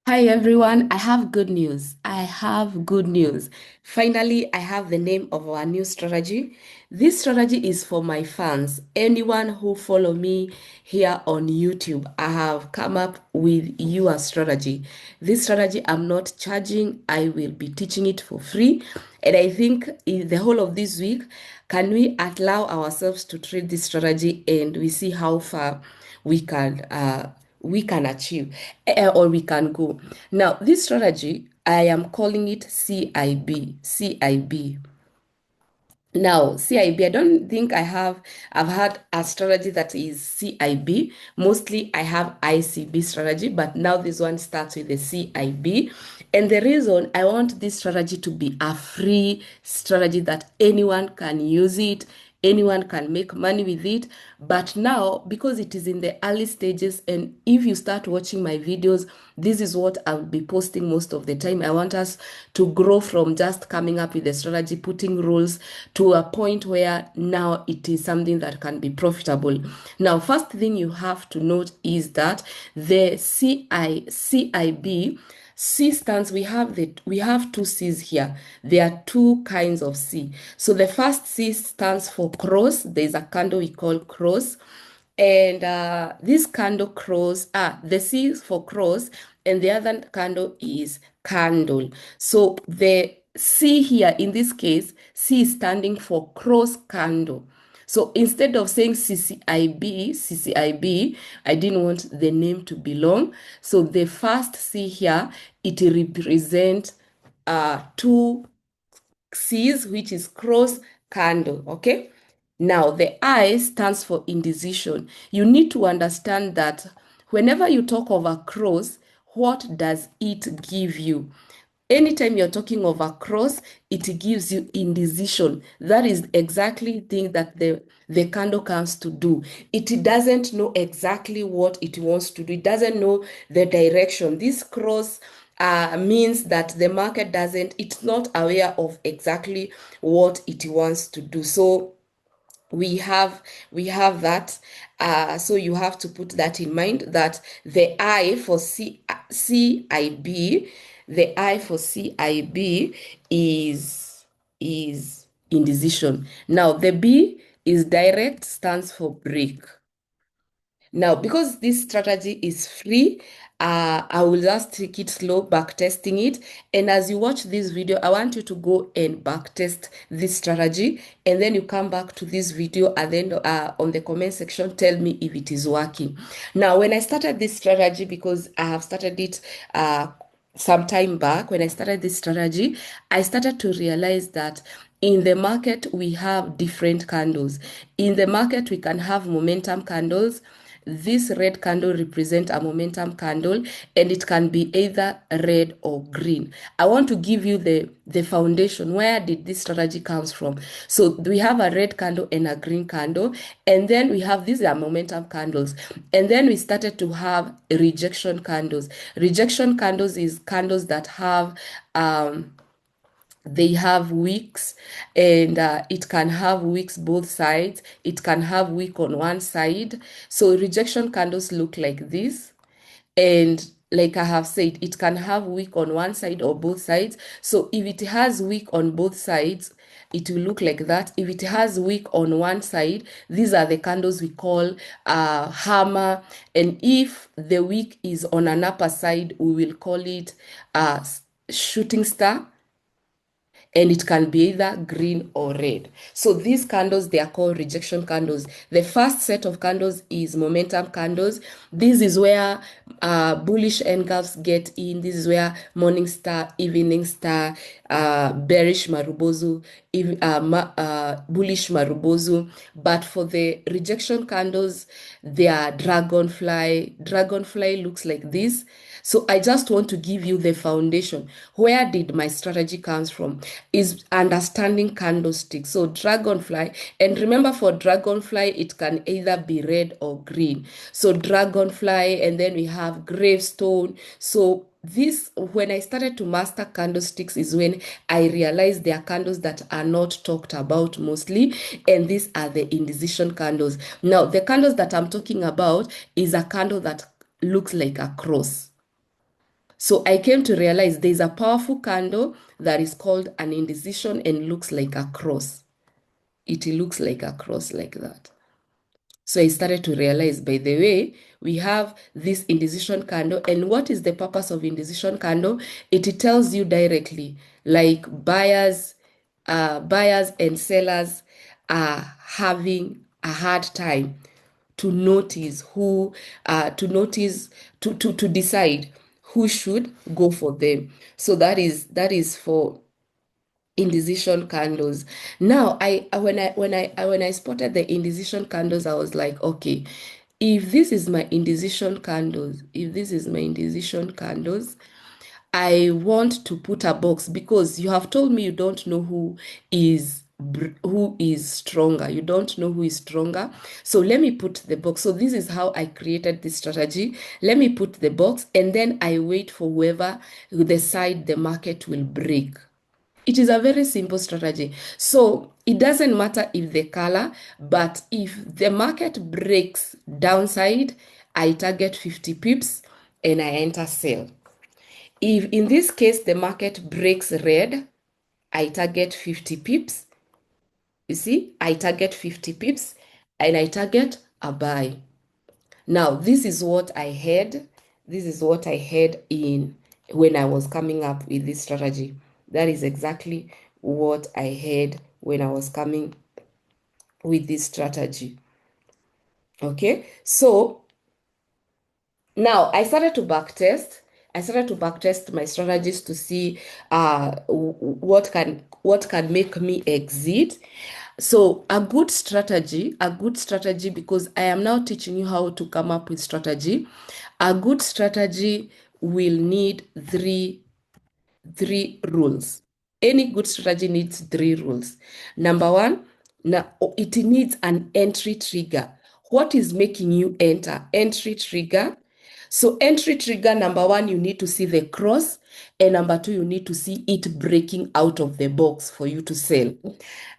Hi everyone, I have good news. I have good news. Finally, I have the name of our new strategy. This strategy is for my fans. Anyone who follow me here on YouTube, I have come up with your strategy. This strategy I'm not charging. I will be teaching it for free. And I think in the whole of this week, can we allow ourselves to trade this strategy and we see how far we can achieve or we can go. Now, this strategy, I am calling it CIB. CIB. Now, CIB, I don't think I've had a strategy that is CIB. Mostly I have ICB strategy, but now this one starts with the CIB. And the reason I want this strategy to be a free strategy that anyone can use it, anyone can make money with it. But now, because it is in the early stages, and if you start watching my videos, this is what I'll be posting most of the time. I want us to grow from just coming up with a strategy, putting rules to a point where now it is something that can be profitable. Now, first thing you have to note is that the CIB C stands, we have two C's here. There are two kinds of C. So the first C stands for cross. There's a candle we call cross. And this candle cross, the C is for cross, and the other candle is candle. So the C here, in this case, C is standing for cross candle. So instead of saying CCIB, I didn't want the name to be long. So the first C here, it represents two C's, which is cross candle, okay? Now, the I stands for indecision. You need to understand that whenever you talk of a cross, what does it give you? Anytime you're talking of a cross, it gives you indecision. That is exactly the thing that the candle comes to do. It doesn't know exactly what it wants to do. It doesn't know the direction. This cross means that the market it's not aware of exactly what it wants to do. So we have that, so you have to put that in mind, that the I for CIB, the I for CIB is indecision. Now the B is direct, stands for break. Now, because this strategy is free, I will just take it slow, back testing it. And as you watch this video, I want you to go and back test this strategy. And then you come back to this video and then on the comment section, tell me if it is working. Now, when I started this strategy, because I have started it some time back, when I started this strategy, I started to realize that in the market, we have different candles. In the market, we can have momentum candles. This red candle represents a momentum candle, and it can be either red or green. I want to give you the foundation. Where did this strategy comes from? So we have a red candle and a green candle, and then we have these are momentum candles. And then we started to have rejection candles. Rejection candles is candles that have they have wicks, and it can have wicks both sides. It can have wick on one side. So rejection candles look like this. And like I have said, it can have wick on one side or both sides. So if it has wick on both sides, it will look like that. If it has wick on one side, these are the candles we call hammer. And if the wick is on an upper side, we will call it shooting star, and it can be either green or red. So these candles, they are called rejection candles. The first set of candles is momentum candles. This is where bullish engulfs get in. This is where morning star, evening star, bearish marubozu, bullish marubozu. But for the rejection candles, they are dragonfly. Dragonfly looks like this. So I just want to give you the foundation. Where did my strategy comes from? Is understanding candlesticks. So dragonfly, and remember for dragonfly, it can either be red or green. So dragonfly, and then we have gravestone. So this, when I started to master candlesticks, is when I realized there are candles that are not talked about mostly, and these are the indecision candles. Now, the candles that I'm talking about is a candle that looks like a cross. So I came to realize there's a powerful candle that is called an indecision and looks like a cross. It looks like a cross like that. So I started to realize, by the way, we have this indecision candle. And what is the purpose of indecision candle? It tells you directly, like buyers and sellers are having a hard time to notice who, to notice, to decide who should go for them. So that is for indecision candles. Now, when I spotted the indecision candles, I was like, okay, if this is my indecision candles, if this is my indecision candles, I want to put a box because you have told me you don't know who is stronger. You don't know who is stronger. So let me put the box. So this is how I created this strategy. Let me put the box and then I wait for whoever decide the market will break. It is a very simple strategy. So it doesn't matter if the color, but if the market breaks downside, I target 50 pips and I enter sell. If in this case the market breaks red, I target 50 pips. You see, I target 50 pips and I target a buy. Now, this is what I had. This is what I had in when I was coming up with this strategy. That is exactly what I had when I was coming with this strategy. Okay, so now I started to backtest. I started to backtest my strategies to see what can make me exit. So a good strategy, because I am now teaching you how to come up with strategy. A good strategy will need three rules. Any good strategy needs three rules. Number one, now it needs an entry trigger. What is making you enter? Entry trigger. So entry trigger, number one, you need to see the cross, and number two, you need to see it breaking out of the box for you to sell.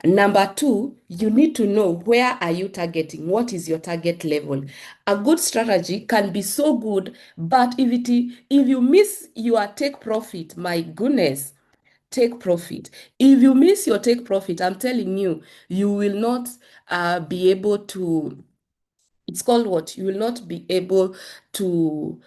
Number two, you need to know where are you targeting? What is your target level? A good strategy can be so good, but if you miss your take profit, my goodness, take profit. If you miss your take profit, I'm telling you, you will not be able to. It's called what? You will not be able to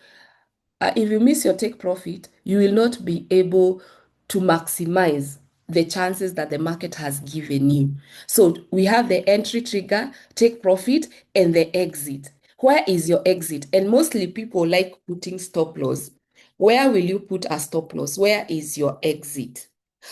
if you miss your take profit, you will not be able to maximize the chances that the market has given you. So we have the entry trigger, take profit, and the exit. Where is your exit? And mostly people like putting stop loss. Where will you put a stop loss? Where is your exit?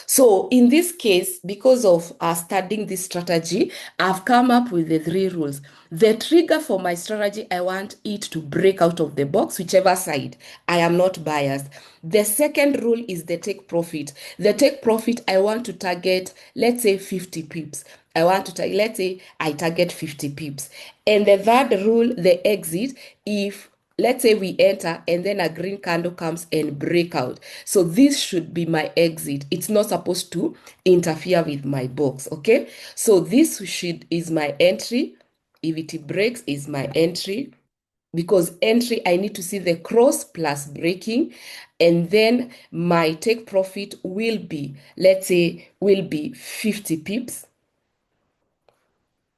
So in this case, because of studying this strategy, I've come up with the three rules. The trigger for my strategy, I want it to break out of the box, whichever side. I am not biased. The second rule is the take profit. The take profit, I want to target, let's say 50 pips. Let's say I target 50 pips. And the third rule, the exit, if let's say we enter and then a green candle comes and break out. So this should be my exit. It's not supposed to interfere with my box, okay? So this is my entry. If it breaks, is my entry. Because entry, I need to see the cross plus breaking. And then my take profit will be, let's say, will be 50 pips,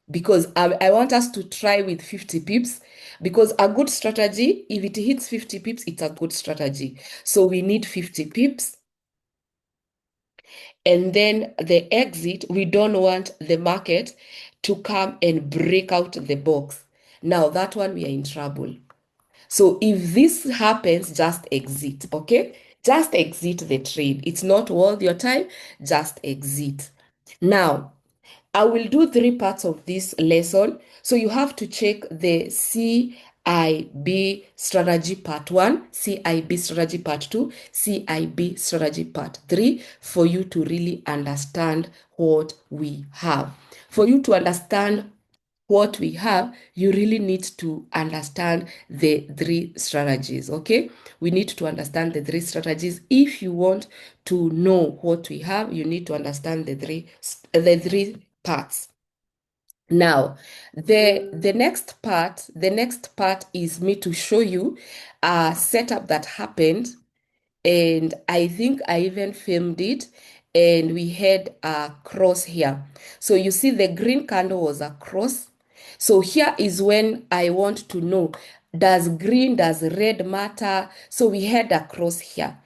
because I want us to try with 50 pips, because a good strategy, if it hits 50 pips, it's a good strategy. So we need 50 pips. And then the exit, we don't want the market to come and break out the box. Now that one, we are in trouble. So if this happens, just exit, okay? Just exit the trade. It's not worth your time, just exit. Now, I will do three parts of this lesson. So you have to check the CIB strategy part 1, CIB strategy part 2, CIB strategy part 3 for you to really understand what we have. For you to understand what we have, you really need to understand the three strategies, okay? We need to understand the three strategies. If you want to know what we have, you need to understand the three parts. Now, the next part is me to show you a setup that happened and I think I even filmed it, and we had a cross here. So you see the green candle was a cross. So here is when I want to know, does green, does red matter? So we had a cross here.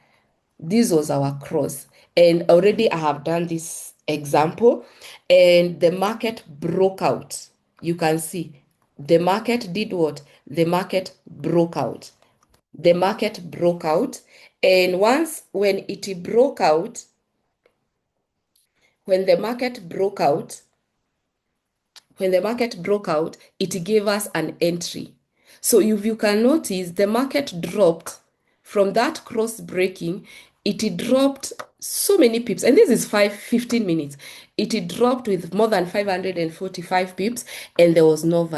This was our cross, and already I have done this example, and the market broke out. You can see the market did what? The market broke out. The market broke out, and once when it broke out, when the market broke out, when the market broke out, it gave us an entry. So if you can notice, the market dropped from that cross breaking, it dropped so many pips. And this is 15 minutes. It dropped with more than 545 pips, and there was no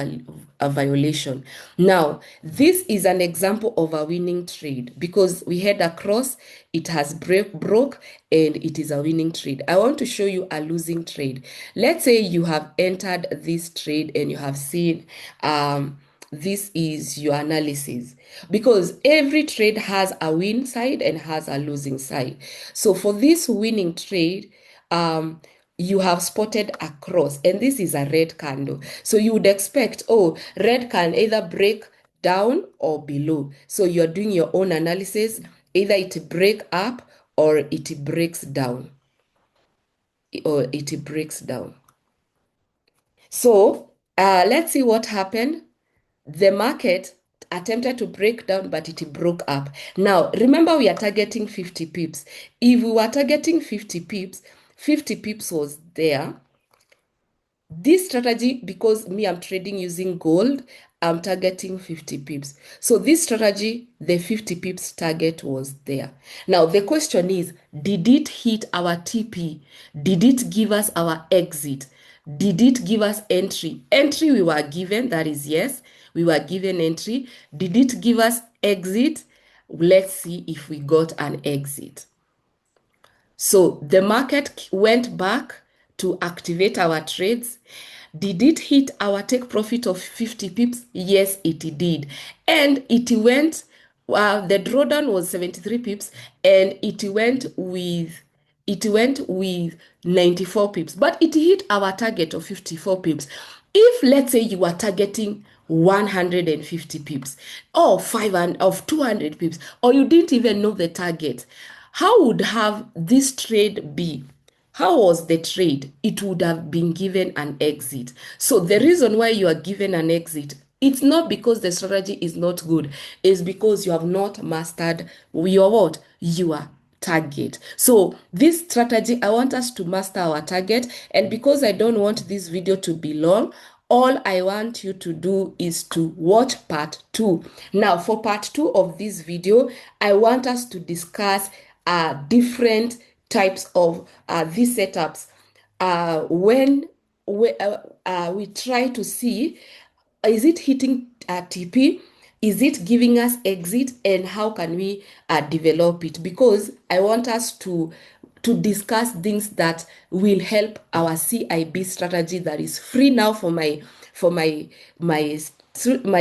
a violation. Now, this is an example of a winning trade because we had a cross, it has broke, and it is a winning trade. I want to show you a losing trade. Let's say you have entered this trade and you have seen this is your analysis, because every trade has a win side and has a losing side. So for this winning trade, you have spotted a cross, and this is a red candle. So you would expect, oh, red can either break down or below. So you're doing your own analysis, either it break up or it breaks down, or it breaks down. So let's see what happened. The market attempted to break down, but it broke up. Now, remember, we are targeting 50 pips. If we were targeting 50 pips, 50 pips was there. This strategy, because me, I'm trading using gold, I'm targeting 50 pips. So this strategy, the 50 pips target was there. Now, the question is, did it hit our TP? Did it give us our exit? Did it give us entry? Entry we were given, that is yes, we were given entry. Did it give us exit? Let's see if we got an exit. So the market went back to activate our trades. Did it hit our take profit of 50 pips? Yes, it did. And it went, the drawdown was 73 pips, and it went with 94 pips, but it hit our target of 54 pips. If let's say you are targeting 150 pips or 500 of 200 pips, or you didn't even know the target, how would have this trade be? How was the trade? It would have been given an exit. So the reason why you are given an exit, it's not because the strategy is not good. It's because you have not mastered your what? Your target. So this strategy, I want us to master our target. And because I don't want this video to be long, all I want you to do is to watch part 2. Now, for part 2 of this video, I want us to discuss different types of these setups. When we try to see, is it hitting TP? Is it giving us exit? And how can we develop it? Because I want us to discuss things that will help our CIB strategy that is free now for my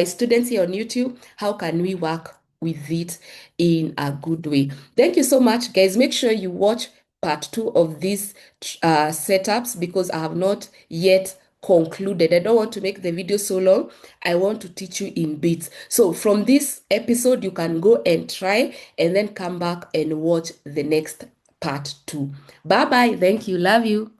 students here on YouTube. How can we work with it in a good way? Thank you so much, guys. Make sure you watch part 2 of these setups, because I have not yet concluded. I don't want to make the video so long. I want to teach you in bits. So from this episode, you can go and try and then come back and watch the next part 2. Bye bye. Thank you. Love you.